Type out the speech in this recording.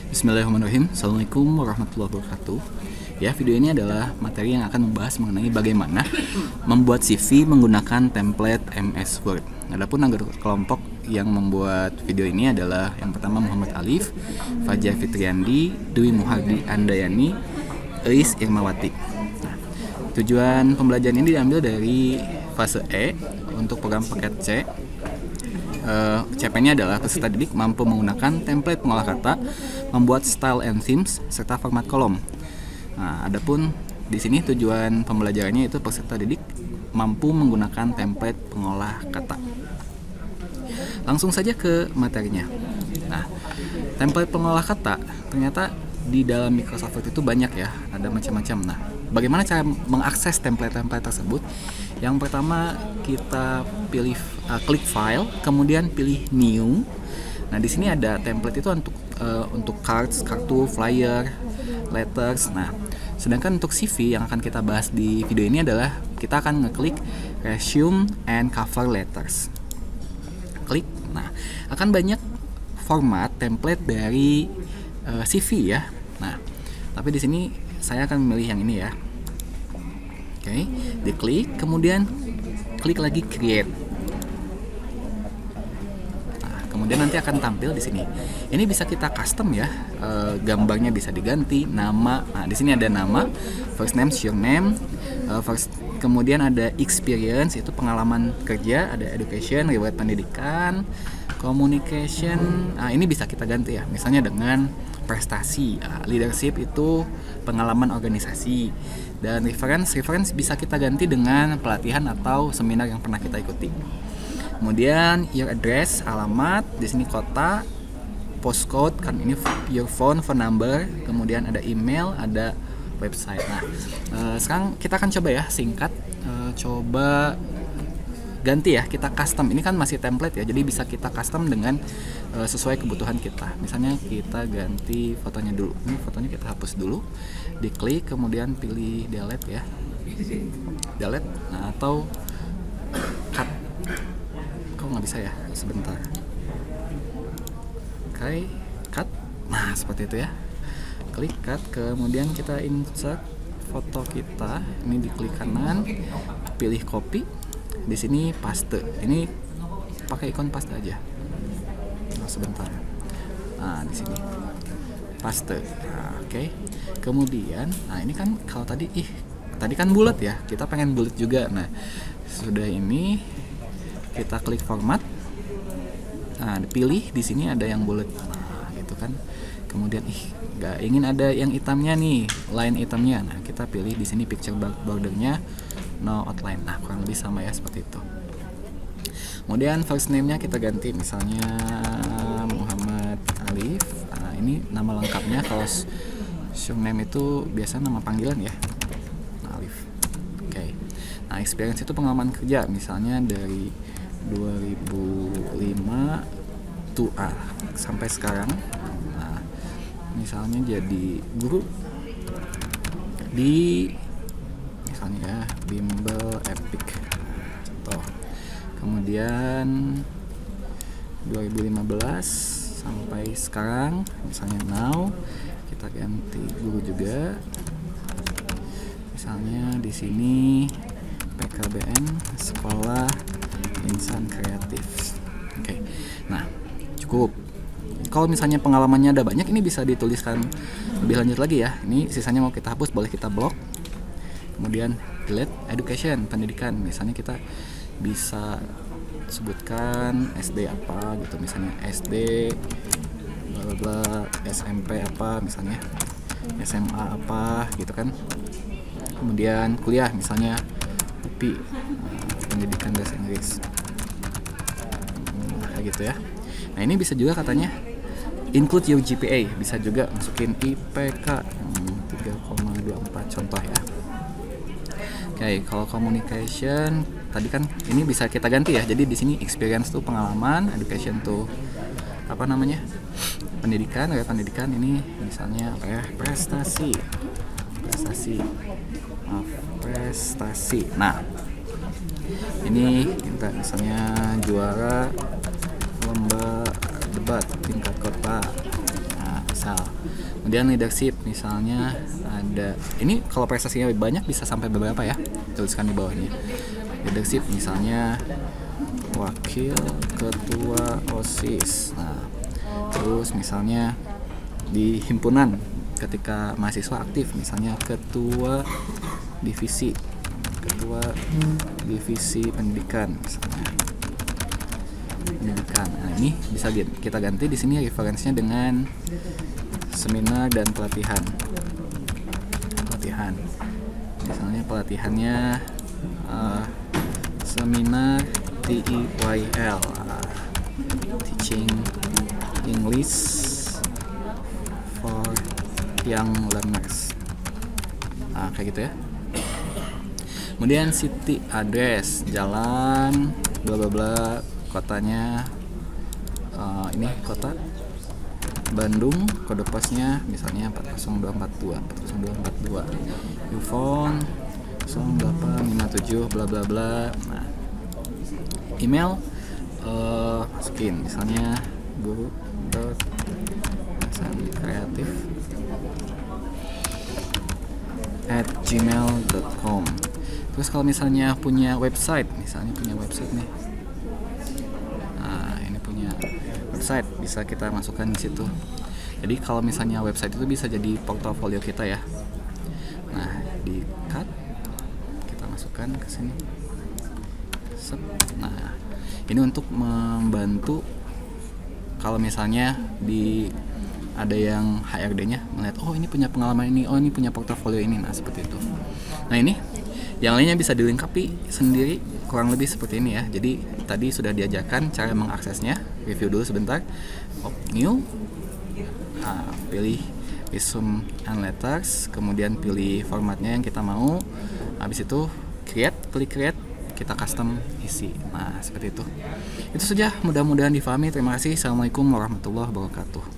Bismillahirrahmanirrahim. Assalamualaikum warahmatullahi wabarakatuh. Ya, video ini adalah materi yang akan membahas mengenai bagaimana membuat CV menggunakan template MS Word. Adapun anggota kelompok yang membuat video ini adalah yang pertama Muhammad Alif, Fajar Fitriandi, Dwi Muhardi Andayani, Eis Irmawati. Nah, tujuan pembelajaran ini diambil dari fase E untuk program paket C. CP-nya adalah peserta didik mampu menggunakan template pengolah kata, membuat style and themes, serta format kolom. Nah, adapun di sini tujuan pembelajarannya itu peserta didik mampu menggunakan template pengolah kata. Langsung saja ke materinya. Nah, template pengolah kata ternyata di dalam Microsoft Word itu banyak ya, ada macam-macam. Nah, bagaimana cara mengakses template-template tersebut? Yang pertama kita pilih klik file, kemudian pilih new. Nah, di sini ada template itu untuk cards, kartu, flyer, letters. Nah, sedangkan untuk CV yang akan kita bahas di video ini adalah kita akan ngeklik resume and cover letters. Klik. Nah, akan banyak format template dari CV ya. Nah, tapi di sini saya akan memilih yang ini ya. Oke, diklik, kemudian klik lagi create. Nah, kemudian nanti akan tampil di sini. Ini bisa kita custom ya, gambarnya bisa diganti, nama. Nah, di sini ada nama, first name, surname, kemudian ada experience, itu pengalaman kerja, ada education, riwayat pendidikan, communication. Nah, ini bisa kita ganti ya, misalnya dengan prestasi, leadership itu pengalaman organisasi, dan reference bisa kita ganti dengan pelatihan atau seminar yang pernah kita ikuti. Kemudian your address, alamat, di sini kota, postcode, kan ini your phone number, kemudian ada email, ada website. Nah, sekarang kita akan coba ya singkat, coba ganti ya, kita custom. Ini kan masih template ya, jadi bisa kita custom dengan sesuai kebutuhan kita. Misalnya kita ganti fotonya dulu. Ini fotonya kita hapus dulu. Diklik, kemudian pilih delete ya. Delete. Nah, atau cut. Kok nggak bisa ya? Sebentar. Oke, cut. Nah, seperti itu ya. Klik cut, kemudian kita insert foto kita. Ini diklik kanan, pilih copy. Di sini paste. Ini pakai ikon paste aja. Nah, sebentar. Nah, di sini paste. Nah, oke. Kemudian, nah ini kan kalau tadi kan bulat ya. Kita pengen bulat juga. Nah, sudah ini kita klik format. Nah, dipilih di sini ada yang bulat. Nah, gitu kan. Kemudian nggak ingin ada yang hitamnya nih, line hitamnya. Nah, kita pilih di sini picture bordernya no outline. Nah, kurang lebih sama ya seperti itu. Kemudian first name-nya kita ganti, misalnya Muhammad Alif. Nah, ini nama lengkapnya. Kalau surname itu biasa nama panggilan ya, Alif. Oke. Nah, experience itu pengalaman kerja, misalnya dari 2005 to sampai sekarang. Nah, misalnya jadi guru di misalnya ya Bimbel Epic contoh. Kemudian 2015 sampai sekarang, misalnya now kita ganti guru juga, misalnya di sini PKBN Sekolah Insan Kreatif. Oke. Nah, cukup. Kalau misalnya pengalamannya ada banyak, ini bisa dituliskan lebih lanjut lagi ya. Ini sisanya mau kita hapus, boleh kita blok. Kemudian delete education, pendidikan. Misalnya kita bisa sebutkan SD apa gitu, misalnya SD bla bla, SMP apa misalnya, SMA apa gitu kan. Kemudian kuliah misalnya UPI, pendidikan bahasa Inggris. Kayak gitu ya. Nah, ini bisa juga katanya include your GPA, bisa juga masukin IPK 3,24 contoh ya. Oke, kalau communication tadi kan ini bisa kita ganti ya. Jadi di sini experience tuh pengalaman, education tuh apa namanya? Pendidikan, ya pendidikan ini misalnya apa ya? Prestasi. Nah, ini kita misalnya juara lomba debat tingkat kota. Nah, misal. Kemudian leadership misalnya ada, ini kalau prestasinya banyak bisa sampai beberapa ya, tuliskan di bawahnya. Leadership misalnya wakil ketua OSIS. Nah, terus misalnya di himpunan ketika mahasiswa aktif misalnya ketua divisi pendidikan misalnya. Pendidikan. Nah, ini bisa kita ganti di sini referensinya dengan seminar dan pelatihan. Misalnya pelatihannya seminar TEYL, Teaching English for Young Learners. Nah, kayak gitu ya. Kemudian city address, jalan bla bla bla, kotanya ini kota Bandung, kode posnya misalnya 40242, phone 0857 bla bla bla. Nah, email masukin misalnya guru.kreatif@gmail.com. Terus kalau misalnya punya website nih. Nah, ini punya website, bisa kita masukkan di situ. Jadi kalau misalnya website itu bisa jadi portofolio kita ya. Nah, di cut kita masukkan ke sini. Nah, ini untuk membantu kalau misalnya ada yang HRD-nya melihat, oh ini punya pengalaman ini, oh ini punya portofolio ini. Nah, seperti itu. Nah, ini yang lainnya bisa dilengkapi sendiri, kurang lebih seperti ini ya. Jadi tadi sudah diajarkan cara mengaksesnya. Review dulu sebentar. New, pilih resume and letters, kemudian pilih formatnya yang kita mau. Habis itu klik create, kita custom isi. Nah, seperti itu. Itu saja, mudah-mudahan difahami. Terima kasih. Assalamualaikum warahmatullahi wabarakatuh.